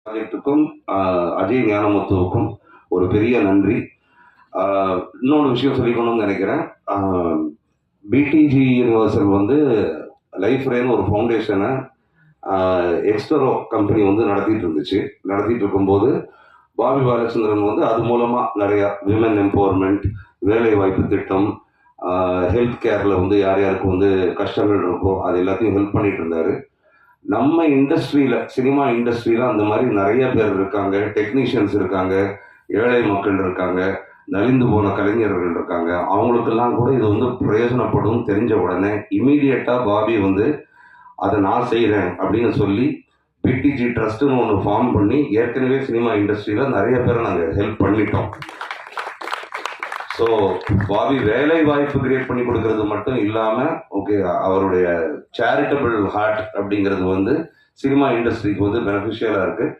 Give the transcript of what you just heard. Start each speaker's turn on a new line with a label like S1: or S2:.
S1: ப்ராஜெக்ட்டுக்கும் அஜய் ஞானமுத்துவுக்கும் ஒரு பெரிய நன்றி. இன்னொரு விஷயம் சொல்லிக்கணும்னு நினைக்கிறேன். பிடிஜி யூனிவர்சல் வந்து லைஃப் ரேன்னு ஒரு ஃபவுண்டேஷனை எக்ஸ்டரோ கம்பெனி வந்து நடத்திட்டு இருக்கும்போது பாபி பாலச்சந்திரன் வந்து அது மூலமாக நிறையா விமன் எம்பவர்மெண்ட், வேலை வாய்ப்பு திட்டம், ஹெல்த் கேரில் வந்து யார் யாருக்கு வந்து கஷ்டங்கள் இருக்கோ அது எல்லாத்தையும் ஹெல்ப் பண்ணிட்டு இருந்தார். நம்ம இண்டஸ்ட்ரியில், சினிமா இண்டஸ்ட்ரியில் அந்த மாதிரி நிறைய பேர் இருக்காங்க, டெக்னீஷியன்ஸ் இருக்காங்க, ஏழை மக்கள் இருக்காங்க, நலிந்து போன கலைஞர்கள் இருக்காங்க. அவங்களுக்கெல்லாம் கூட இது வந்து பிரயோஜனப்படும் தெரிஞ்ச உடனே இமீடியட்டாக பாபி வந்து அதை நான் செய்கிறேன் அப்படின்னு சொல்லி பிடிஜி ட்ரஸ்ட்டுன்னு ஒன்று ஃபார்ம் பண்ணி ஏற்கனவே சினிமா இண்டஸ்ட்ரியில் நிறைய பேரை நாங்கள் ஹெல்ப் பண்ணிட்டோம். ஸோ பாபி வேலை வாய்ப்பு கிரியேட் பண்ணி கொடுக்கறது மட்டும் இல்லாமல் அவருடைய சேரிட்டபிள் ஹார்ட் அப்படிங்கிறது வந்து சினிமா இண்டஸ்ட்ரிக்கு வந்து பெனிஃபிஷியலாக இருக்குது.